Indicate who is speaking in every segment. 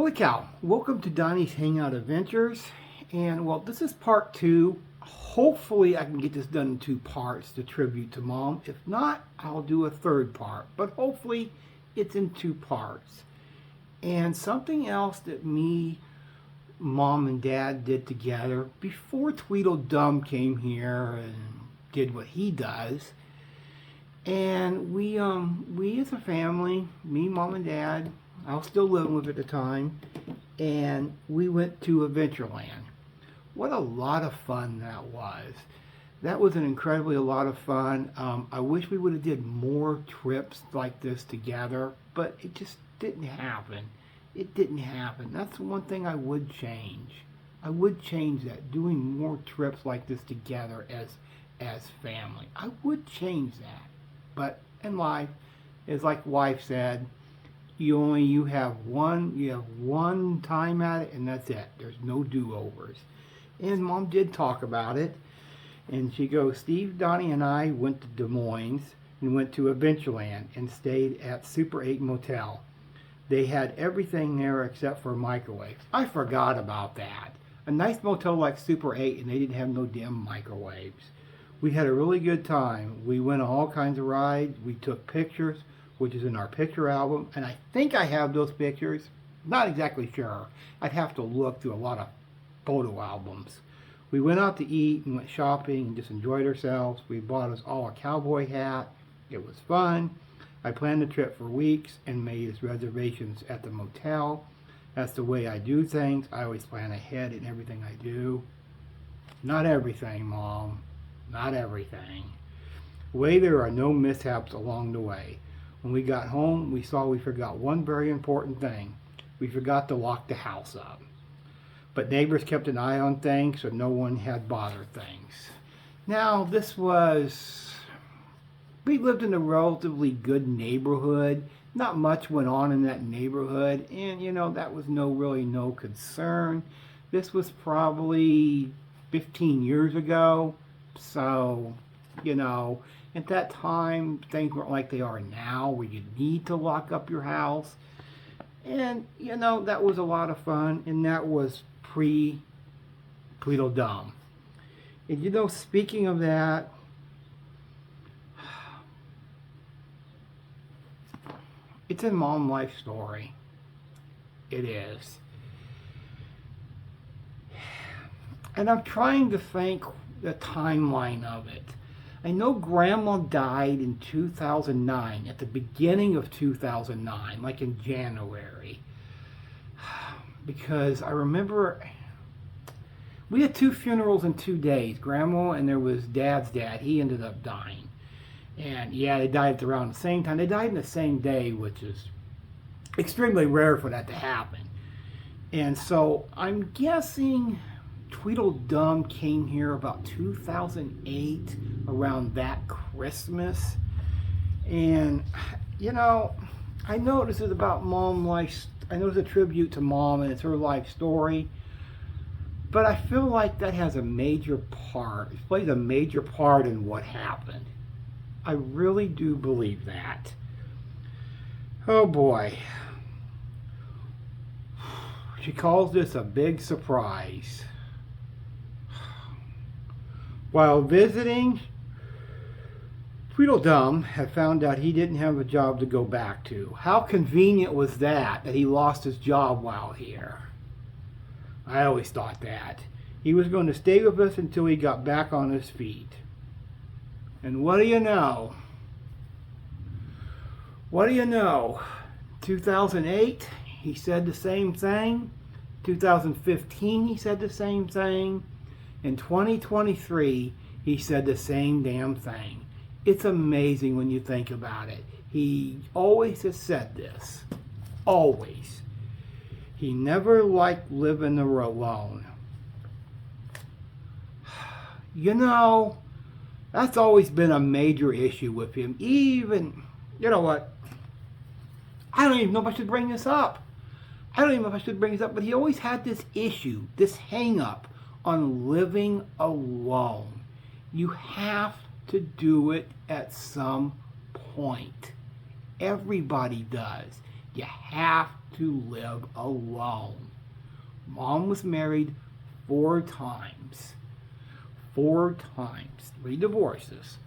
Speaker 1: Holy cow, welcome to Donnie's Hangout Adventures. And well, this is part two. Hopefully I can get this done in two parts to tribute to Mom. If not, I'll do a third part, but hopefully it's in two parts. And something else that me, Mom, and Dad did together before Tweedledum came here and did what he does. And we as a family, me, Mom, and Dad, I was still living with at the time, and we went to Adventureland. What a lot of fun that was. That was an incredibly a lot of fun. I wish we would have did more trips like this together, but it just didn't happen. It didn't happen. That's one thing I would change. I would change that, doing more trips like this together as family. I would change that. But in life, it's like wife said, you have one time at it, and that's it. There's no do-overs. And Mom did talk about it, and she goes, Steve, Donnie, and I went to Des Moines and went to Adventureland and stayed at Super 8 Motel. They had everything there except for a microwave. I forgot about that. A nice motel like Super 8, and they didn't have no damn microwaves. We had a really good time. We went on all kinds of rides. We took pictures, which is in our picture album, and I think I have those pictures. Not exactly sure. I'd have to look through a lot of photo albums. We went out to eat and went shopping and just enjoyed ourselves. We bought us all a cowboy hat. It was fun. I planned the trip for weeks and made us reservations at the motel. That's the way I do things. I always plan ahead in everything I do. Not everything, Mom. Not everything. Way there are no mishaps along the way. When we got home, we saw we forgot one very important thing. We forgot to lock the house up. But neighbors kept an eye on things, so no one had bothered things. Now, we lived in a relatively good neighborhood. Not much went on in that neighborhood, and that was no concern. This was probably 15 years ago, so, at that time, things weren't like they are now, where you need to lock up your house. And, that was a lot of fun, and that was pre-Tweedledum. And, speaking of that, it's a Mom life story. It is. And I'm trying to think the timeline of it. I know Grandma died in 2009, at the beginning of 2009, like in January. Because I remember we had two funerals in 2 days. Grandma, and there was Dad's dad. He ended up dying. And yeah, they died around the same time. They died in the same day, which is extremely rare for that to happen. And so I'm guessing Tweedledum came here about 2008, around that Christmas. And, I know this is about Mom life. I know it's a tribute to Mom and it's her life story. But I feel like that has a major part. It plays a major part in what happened. I really do believe that. Oh boy. She calls this a big surprise. While visiting, Tweedledum had found out he didn't have a job to go back to. How convenient was that he lost his job while here? I always thought that. He was going to stay with us until he got back on his feet. And what do you know? 2008, he said the same thing. 2015, he said the same thing. In 2023, he said the same damn thing. It's amazing when you think about it. He always has said this. Always. He never liked living alone. That's always been a major issue with him. Even, you know what? I don't even know if I should bring this up. But he always had this issue, this hang-up on living alone. You have to do it at some point. Everybody does. You have to live alone. Mom was married 4 times. 4 times. 3 divorces.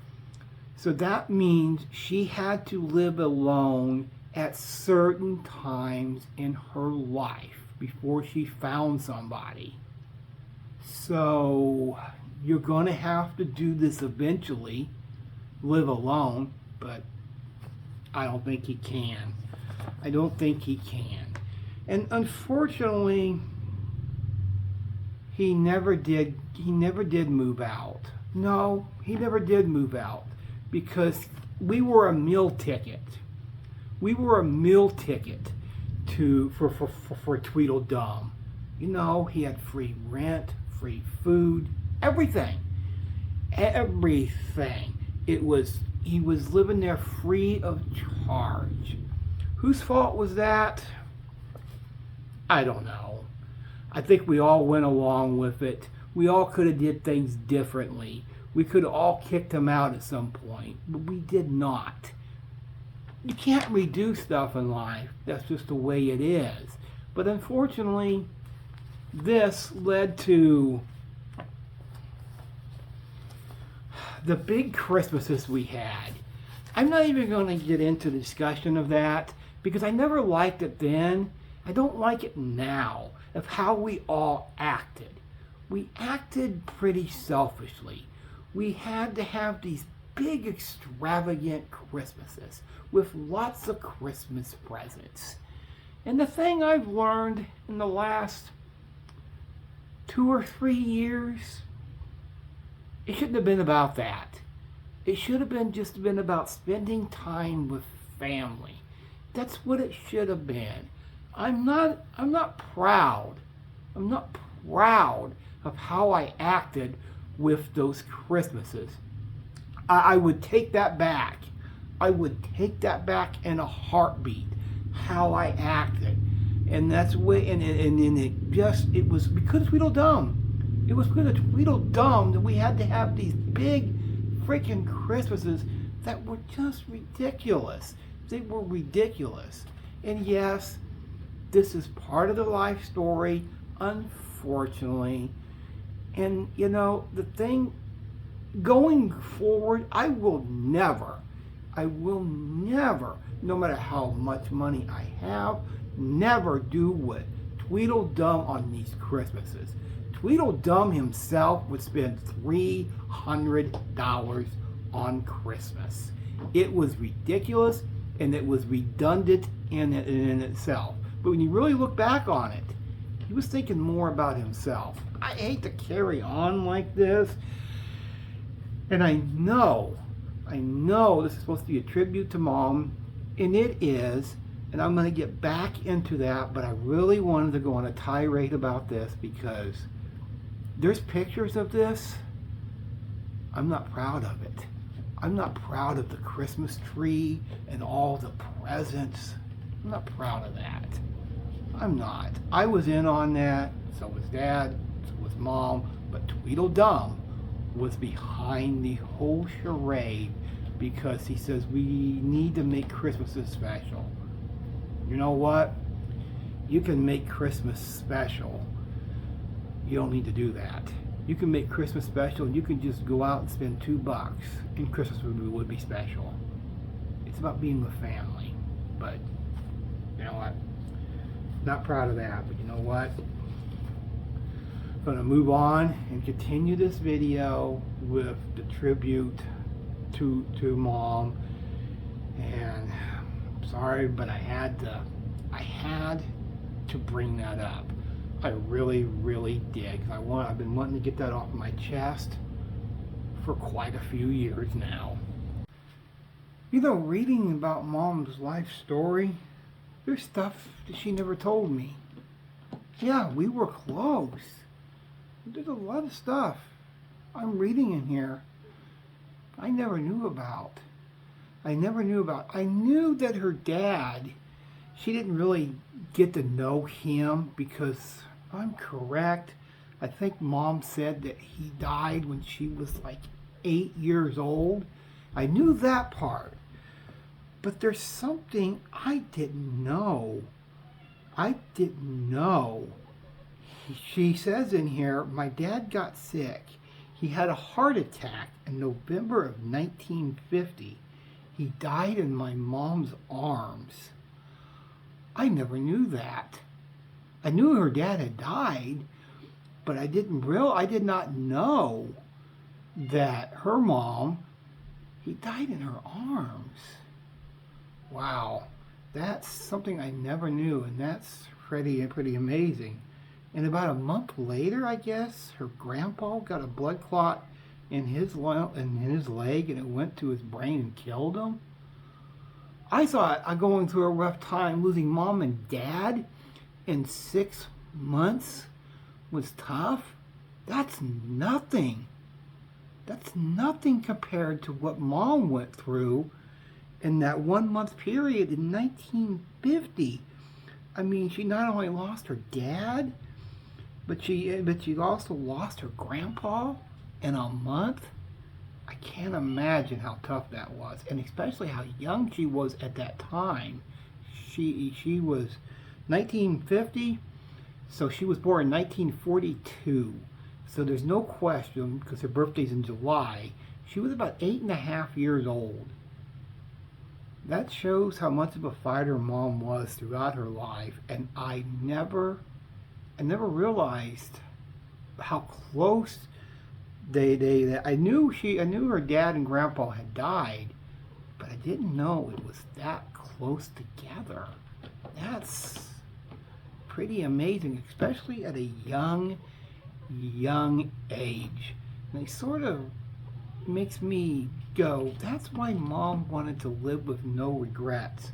Speaker 1: So that means she had to live alone at certain times in her life before she found somebody. So you're going to have to do this eventually, live alone, but I don't think he can. I don't think he can. And unfortunately, he never did move out. No, he never did move out because we were a meal ticket. We were a meal ticket for Tweedledum. You know, he had free rent, free food, everything. Everything. He was living there free of charge. Whose fault was that? I don't know. I think we all went along with it. We all could have did things differently. We could have all kicked him out at some point, but we did not. You can't redo stuff in life. That's just the way it is. But unfortunately, this led to the big Christmases we had. I'm not even going to get into the discussion of that because I never liked it then. I don't like it now of how we all acted. We acted pretty selfishly. We had to have these big extravagant Christmases with lots of Christmas presents. And the thing I've learned in the last 2 or 3 years, it shouldn't have been about that. It should have been about spending time with family. That's what it should have been. I'm not proud. I'm not proud of how I acted with those Christmases. I would take that back. I would take that back in a heartbeat. How I acted, and that's the way. And it was because of Tweedledum. It was because of Tweedledum that we had to have these big freaking Christmases that were just ridiculous. They were ridiculous. And yes, this is part of the life story, unfortunately. And you know, the thing going forward, I will never, no matter how much money I have, never do what Tweedledum on these Christmases. Tweedledum himself would spend $300 on Christmas. It was ridiculous and it was redundant in itself. But when you really look back on it, he was thinking more about himself. I hate to carry on like this. And I know this is supposed to be a tribute to Mom, and it is, and I'm going to get back into that, but I really wanted to go on a tirade about this because there's pictures of this. I'm not proud of it. I'm not proud of the Christmas tree and all the presents. I'm not proud of that. I'm not. I was in on that, so was Dad, so was Mom, but Tweedledum was behind the whole charade because he says we need to make Christmases special. You know what? You can make Christmas special. You don't need to do that. You can make Christmas special and you can just go out and spend $2 and Christmas would be special. It's about being with family. But you know what? Not proud of that, but you know what? I'm going to move on and continue this video with the tribute to Mom. And I'm sorry, but I had to bring that up. I really, really did. I've been wanting to get that off my chest for quite a few years now. You know, reading about Mom's life story, there's stuff that she never told me. Yeah, we were close. There's a lot of stuff I'm reading in here I never knew about. I knew that her dad, she didn't really get to know him because, if I'm correct, I think Mom said that he died when she was like 8 years old. I knew that part. But there's something I didn't know I didn't know. She says in here, my dad got sick. He had a heart attack in November of 1950. He died in my mom's arms. I never knew that. I knew her dad had died, but I did not know that her mom, he died in her arms. Wow, that's something I never knew, and that's pretty amazing. And about a month later, I guess, her grandpa got a blood clot in his leg, and it went to his brain and killed him. I thought I'm going through a rough time. Losing mom and dad in 6 months was tough. That's nothing. That's nothing compared to what mom went through in that 1 month period in 1950. I mean, she not only lost her dad, but she also lost her grandpa in a month. I can't imagine how tough that was, and especially how young she was at that time. She was 1950, so she was born in 1942. So there's no question, because her birthday's in July, she was about 8.5 years old. That shows how much of a fighter mom was throughout her life, and I never realized how close I knew her dad and grandpa had died, but I didn't know it was that close together. That's pretty amazing, especially at a young age. And it sort of makes me go, that's why mom wanted to live with no regrets.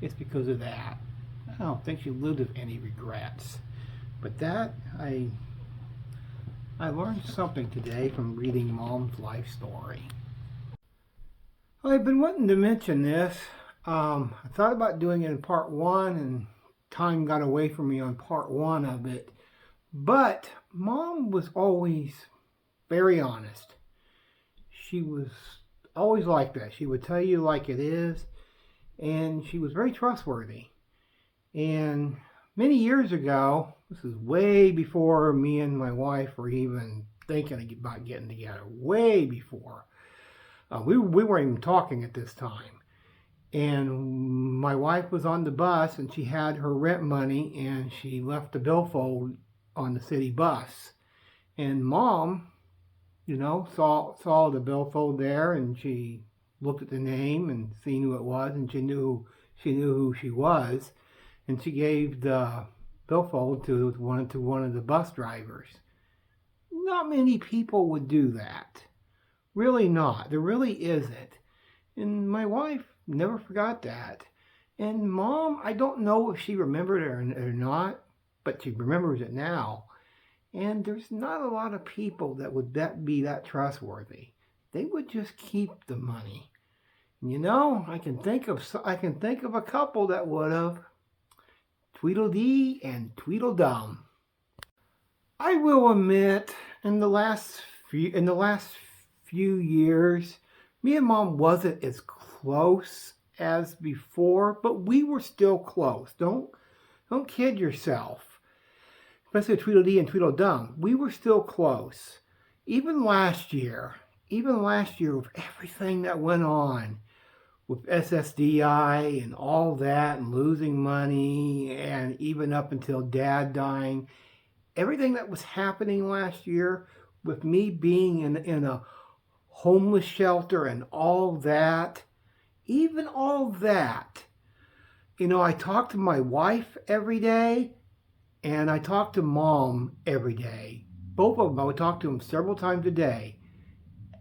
Speaker 1: It's because of that. I don't think she lived with any regrets. But that, I learned something today from reading Mom's life story. I've been wanting to mention this. I thought about doing it in part 1, and time got away from me on part 1 of it. But Mom was always very honest. She was always like that. She would tell you like it is, and she was very trustworthy. And many years ago, this is way before me and my wife were even thinking about getting together, way before. We weren't even talking at this time. And my wife was on the bus, and she had her rent money, and she left the billfold on the city bus. And Mom, saw the billfold there, and she looked at the name and seen who it was, and she knew who she was, and she gave the billfold to one of the bus drivers. Not many people would do that. Really not. There really isn't. And my wife never forgot that. And Mom, I don't know if she remembered it or not, but she remembers it now. And there's not a lot of people that would be that trustworthy. They would just keep the money. And I can think of a couple that would have. Tweedledee and Tweedledum. I will admit, in the last few years, me and Mom wasn't as close as before, but we were still close. Don't kid yourself. Especially Tweedledee and Tweedledum. We were still close. Even last year with everything that went on with SSDI and all that, and losing money, and even up until Dad dying, everything that was happening last year, with me being in a homeless shelter and all that, even all that, I talk to my wife every day, and I talk to Mom every day. Both of them, I would talk to them several times a day.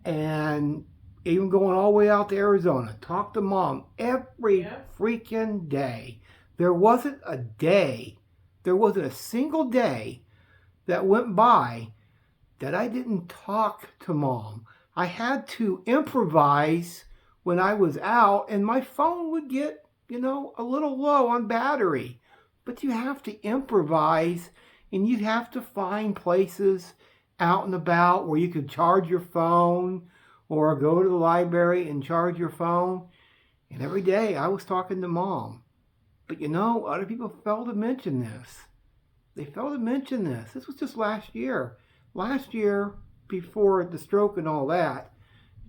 Speaker 1: And even going all the way out to Arizona, talk to Mom every freaking day. There wasn't a single day that went by that I didn't talk to Mom. I had to improvise when I was out, and my phone would get, a little low on battery. But you have to improvise, and you'd have to find places out and about where you could charge your phone, or go to the library and charge your phone. And every day I was talking to Mom. But other people failed to mention this. They failed to mention this. This was just last year. Last year, before the stroke and all that,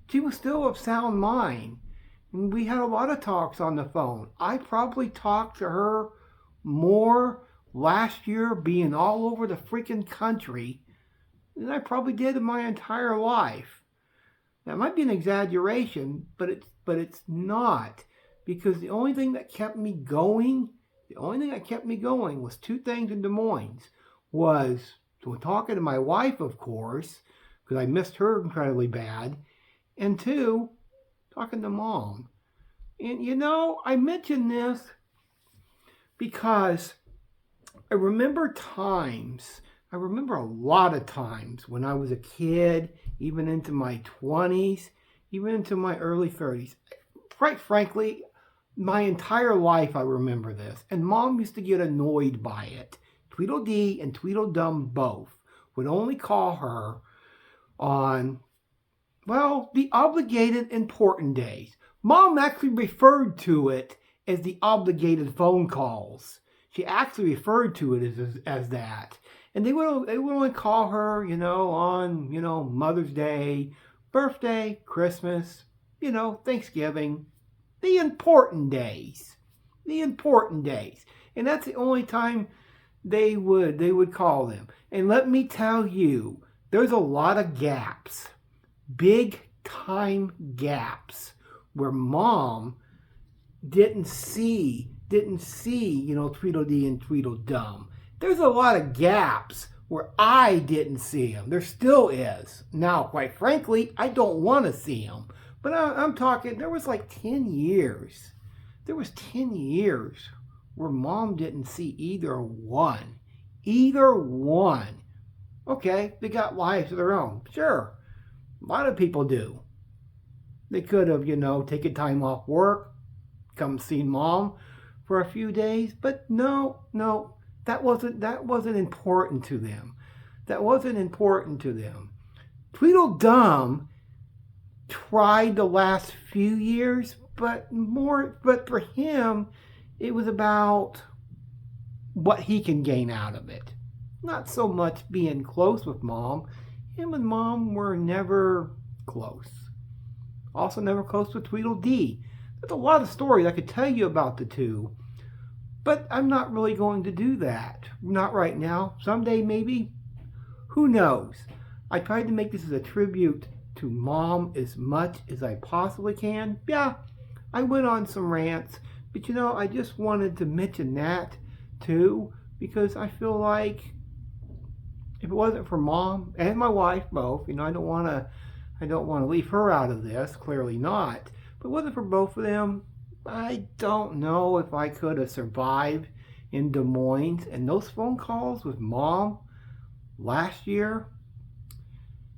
Speaker 1: she was still of sound mind. And we had a lot of talks on the phone. I probably talked to her more last year, being all over the freaking country, than I probably did in my entire life. That might be an exaggeration, but it's not. Because the only thing that kept me going was two things in Des Moines. Was talking to my wife, of course, because I missed her incredibly bad, and two, talking to Mom. And I mention this because I remember a lot of times when I was a kid, even into my 20s, even into my early 30s. Quite frankly, my entire life I remember this. And Mom used to get annoyed by it. Tweedledee and Tweedledum both would only call her on, the obligated important days. Mom actually referred to it as the obligated phone calls. She actually referred to it as that. And they would only call her, on, Mother's Day, birthday, Christmas, Thanksgiving, the important days. And that's the only time they would call them. And let me tell you, there's a lot of gaps, big time gaps, where Mom didn't see, Tweedledee and Tweedledum. There's a lot of gaps where I didn't see them. There still is. Now, quite frankly, I don't want to see them. But I'm talking, there was like 10 years. There was 10 years where Mom didn't see either one. Either one. Okay, they got lives of their own. Sure, a lot of people do. They could have, taken time off work, come see Mom for a few days. But no, that wasn't important to them. That wasn't important to them. Tweedledum tried the last few years, but for him, it was about what he can gain out of it. Not so much being close with Mom. Him and Mom were never close. Also never close with Tweedledee. There's a lot of stories I could tell you about the two, but I'm not really going to do that. Not right now. Someday maybe. Who knows? I tried to make this as a tribute to Mom as much as I possibly can. Yeah, I went on some rants, but I just wanted to mention that too, because I feel like if it wasn't for Mom and my wife both, I don't want to leave her out of this, clearly not. But if it wasn't for both of them, I don't know if I could have survived in Des Moines. And those phone calls with Mom last year,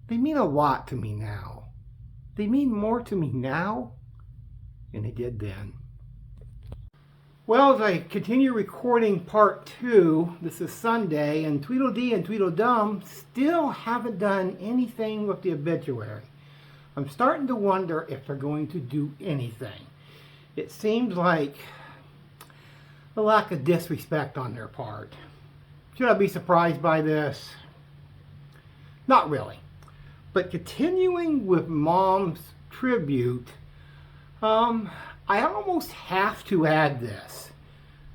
Speaker 1: they mean a lot to me now. They mean more to me now than they did then. Well, as I continue recording part 2, this is Sunday, and Tweedledee and Tweedledum still haven't done anything with the obituary. I'm starting to wonder if they're going to do anything. It seems like a lack of disrespect on their part. Should I be surprised by this? Not really. But continuing with Mom's tribute, I almost have to add this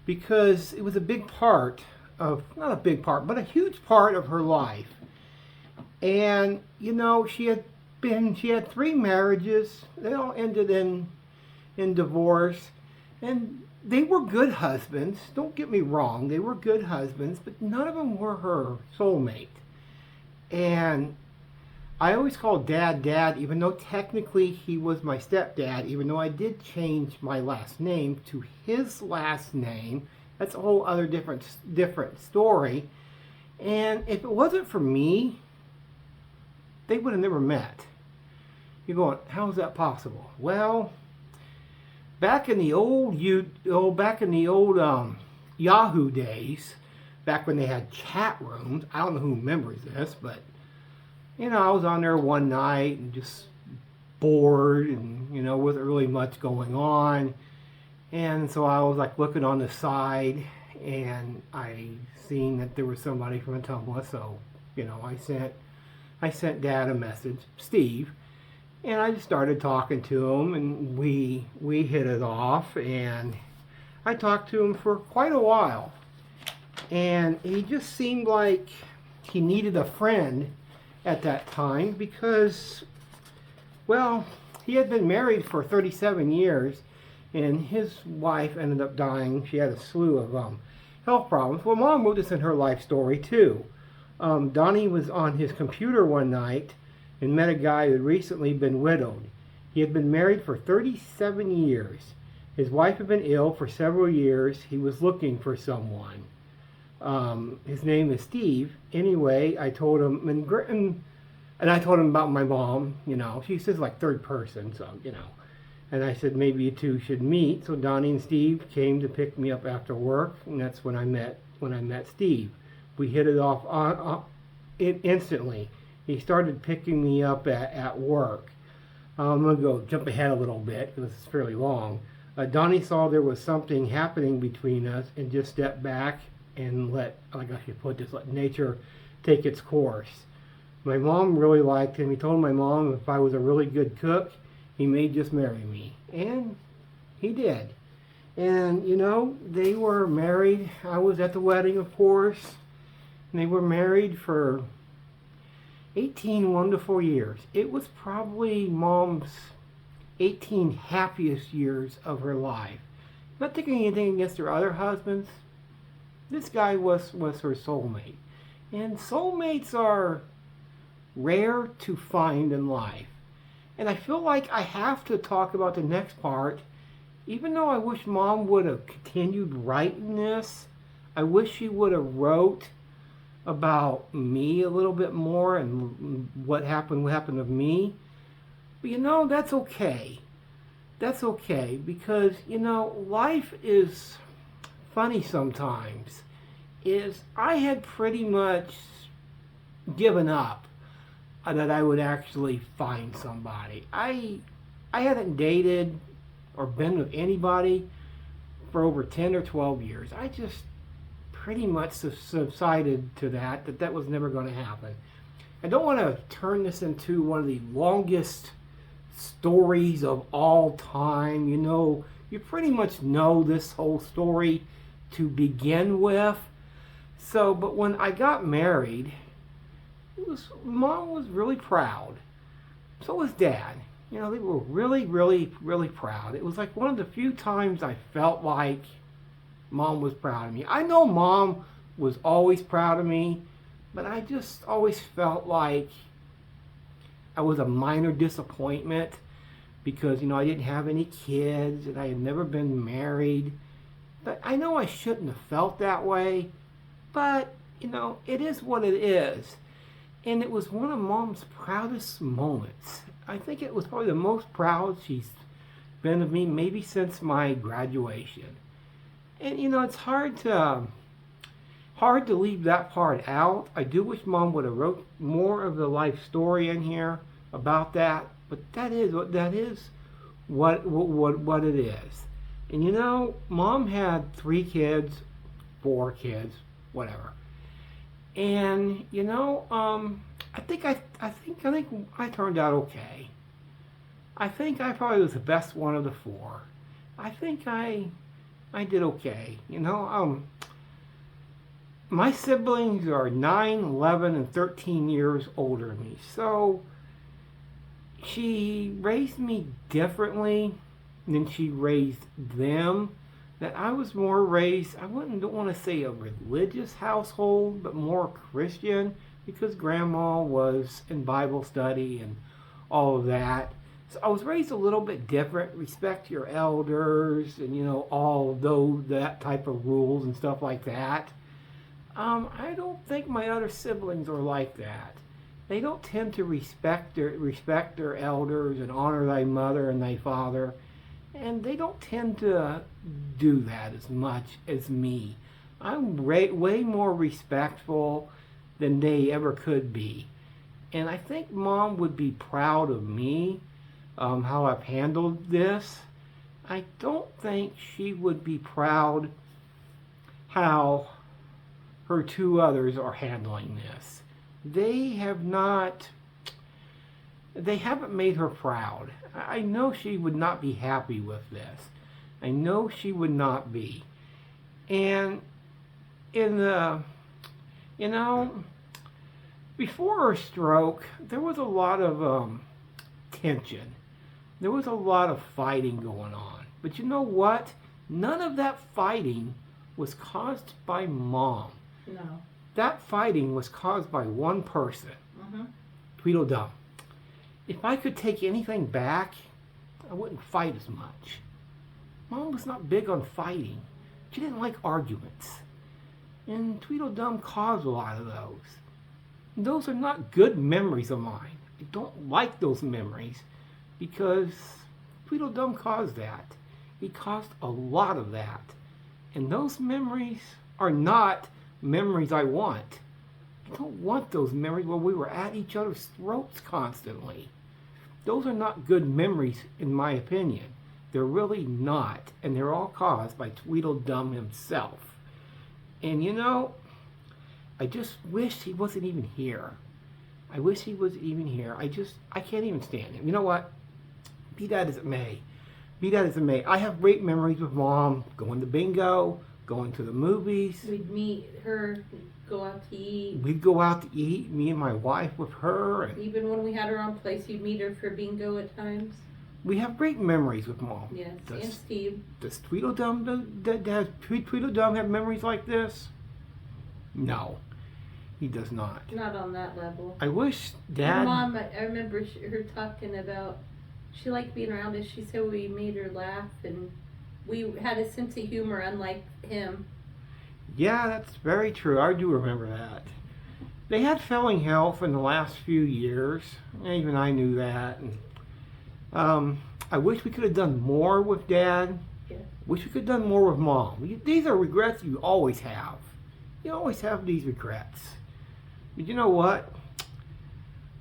Speaker 1: because it was a big part of, not a big part, but a huge part of her life. And, she had 3 marriages. They all ended in divorce. And they were good husbands. Don't get me wrong. They were good husbands, but none of them were her soulmate. And I always called Dad, even though technically he was my stepdad, even though I did change my last name to his last name. That's a whole other different story. And if it wasn't for me, they would have never met. You're going, how is that possible? Well, back in the old Yahoo days, back when they had chat rooms, I don't know who remembers this, but I was on there one night and just bored and, wasn't really much going on. And so I was like looking on the side, and I seen that there was somebody from Ottumwa. So I sent Dad a message, Steve, and I just started talking to him, and we hit it off, and I talked to him for quite a while, and he just seemed like he needed a friend at that time because, well, he had been married for 37 years, and his wife ended up dying. She had a slew of health problems. Well, Mom wrote this in her life story too. Donnie was on his computer one night and met a guy who had recently been widowed. He had been married for 37 years. His wife had been ill for several years. He was looking for someone. His name is Steve. Anyway, I told him, and I told him about my mom. She says like third person, so. And I said maybe you two should meet. So Donnie and Steve came to pick me up after work, and that's when I met Steve. We hit it off instantly. He started picking me up at work. I'm going to jump ahead a little bit because it's fairly long. Donnie saw there was something happening between us and just stepped back and let nature take its course. My mom really liked him. He told my mom if I was a really good cook, he may just marry me. And he did. And, they were married. I was at the wedding, of course. And they were married for 18 wonderful years. It was probably Mom's 18 happiest years of her life. Not taking anything against her other husbands. This guy was her soulmate. And soulmates are rare to find in life. And I feel like I have to talk about the next part. Even though I wish Mom would have continued writing this, I wish she would have wrote about me a little bit more and what happened with me. But that's okay. That's okay because, life is funny sometimes. I had pretty much given up that I would actually find somebody. I hadn't dated or been with anybody for over 10 or 12 years. I just pretty much subsided to that was never going to happen. I don't want to turn this into one of the longest stories of all time. You pretty much know this whole story to begin with. So, but when I got married, Mom was really proud. So was Dad. They were really, really, really proud. It was like one of the few times I felt like Mom was proud of me. I know Mom was always proud of me, but I just always felt like I was a minor disappointment because, I didn't have any kids and I had never been married. But I know I shouldn't have felt that way, but, it is what it is. And it was one of Mom's proudest moments. I think it was probably the most proud she's been of me maybe since my graduation. And it's hard to leave that part out. I do wish Mom would have wrote more of the life story in here about that, but that is what it is. And Mom had 3 kids, 4 kids, whatever. And I think I turned out okay. I think I probably was the best one of the 4. I think I did okay. My siblings are 9, 11, and 13 years older than me. So she raised me differently than she raised them. That I was more raised, don't want to say a religious household, but more Christian, because Grandma was in Bible study and all of that. So I was raised a little bit different. Respect your elders and, all that type of rules and stuff like that. I don't think my other siblings are like that. They don't tend to respect their elders and honor thy mother and thy father. And they don't tend to do that as much as me. I'm way more respectful than they ever could be. And I think Mom would be proud of me, how I've handled this. I don't think she would be proud how her two others are handling this. They haven't made her proud. I know she would not be happy with this. I know she would not be. And before her stroke, there was a lot of tension. There was a lot of fighting going on. But you know what? None of that fighting was caused by Mom.
Speaker 2: No.
Speaker 1: That fighting was caused by one person, Tweedledum. If I could take anything back, I wouldn't fight as much. Mom was not big on fighting. She didn't like arguments. And Tweedledum caused a lot of those. And those are not good memories of mine. I don't like those memories because Tweedledum caused that. He caused a lot of that. And those memories are not memories I want. I don't want those memories where we were at each other's throats constantly. Those are not good memories in my opinion. They're really not. And they're all caused by Tweedledum himself. And I just wish he wasn't even here. I wish he was even here. I can't even stand him. You know what? Be that as it may. Be that as it may. I have great memories with Mom going to bingo, going to the movies.
Speaker 2: We'd meet her, go out to eat.
Speaker 1: We'd go out to eat, me and my wife with her. And
Speaker 2: even when we had her on place, you'd meet her for bingo at times.
Speaker 1: we have great memories with Mom.
Speaker 2: Yes, and Steve.
Speaker 1: Does Tweedledum have memories like this? No, he does not.
Speaker 2: Not on that level.
Speaker 1: I wish Dad...
Speaker 2: Mom, I remember her talking about, she liked being around us. She said we made her laugh and we had a sense of humor unlike him.
Speaker 1: Yeah, that's very true. I do remember that. They had failing health in the last few years. Even I knew that. And, I wish we could have done more with Dad.
Speaker 2: Yeah.
Speaker 1: Wish we could have done more with Mom. These are regrets you always have. You always have these regrets. But you know what?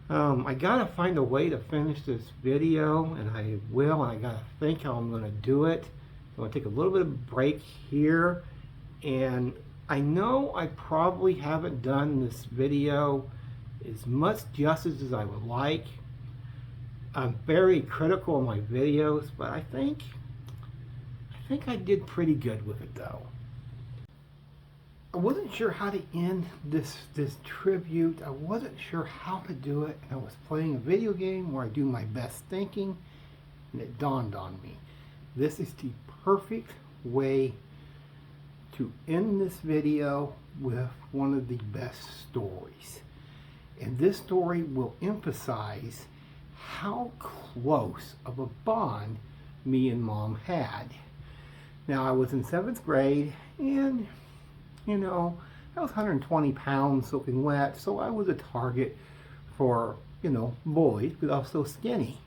Speaker 1: I gotta find a way to finish this video, and I will, and I gotta think how I'm gonna do it. I'm gonna take a little bit of a break here, and I know I probably haven't done this video as much justice as I would like. I'm very critical of my videos, but I think I did pretty good with it though. I wasn't sure how to end this tribute. I wasn't sure how to do it, and I was playing a video game where I do my best thinking, and it dawned on me. This is the perfect way to end this video with one of the best stories. And this story will emphasize how close of a bond me and Mom had. Now, I was in 7th grade, and I was 120 pounds soaking wet, so I was a target for, bullies because I was so skinny.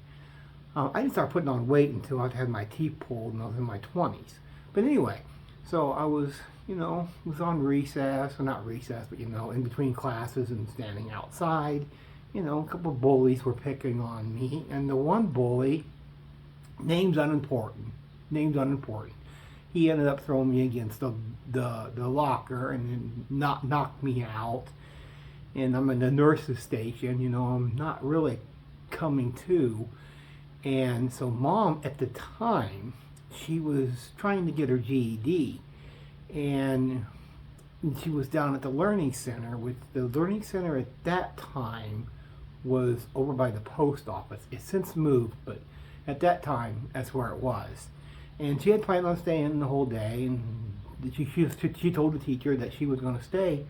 Speaker 1: I didn't start putting on weight until I had my teeth pulled and I was in my 20s. But anyway, so I was, was on recess, or not recess, but, in between classes and standing outside. A couple of bullies were picking on me, and the one bully, name's unimportant, he ended up throwing me against the locker and then knocked me out. And I'm in the nurse's station, I'm not really coming to. And so Mom, at the time, she was trying to get her GED. And she was down at the Learning Center, which the Learning Center at that time was over by the post office. It's since moved, but at that time, that's where it was. And she had planned on staying the whole day, and she told the teacher that she was going to stay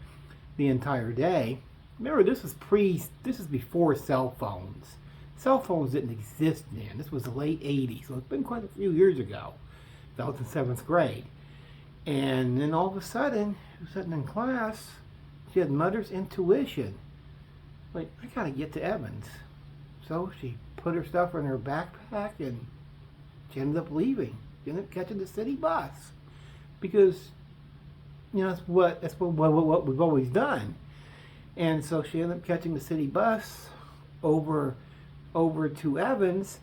Speaker 1: the entire day. Remember, this is before cell phones. Cell phones didn't exist then. This was the late 80s, so it's been quite a few years ago. I was in 7th grade. And then all of a sudden, sitting in class, she had mother's intuition. Like, I gotta get to Evans. So she put her stuff in her backpack and she ended up leaving. She ended up catching the city bus. Because, that's what we've always done. And so she ended up catching the city bus over to Evans.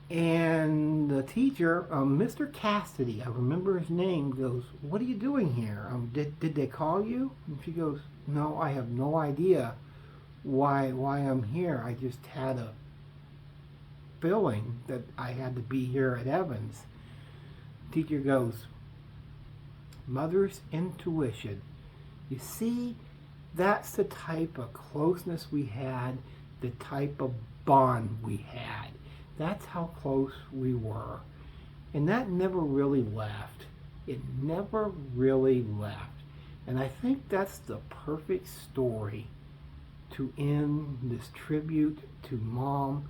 Speaker 1: And the teacher, Mr. Cassidy, I remember his name, goes, "What are you doing here? Did they call you?" And she goes, "No, I have no idea why I'm here. I just had a feeling that I had to be here at Evans." Teacher goes, "Mother's intuition. You see, that's the type of closeness we had, the type of bond we had. That's how close we were." And that never really left. It never really left. And I think that's the perfect story to end this tribute to Mom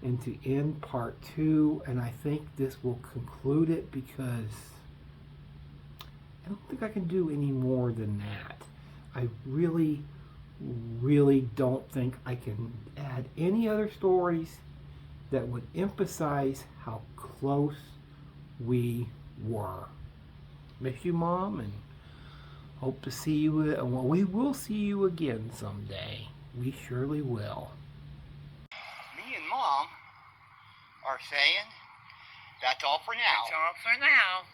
Speaker 1: and to end part 2. And I think this will conclude it because I don't think I can do any more than that. I really, really don't think I can add any other stories that would emphasize how close we were. Miss you, Mom, and hope to see you. Well, we will see you again someday. We surely will. Me and Mom are saying that's all for now.
Speaker 3: That's all for now.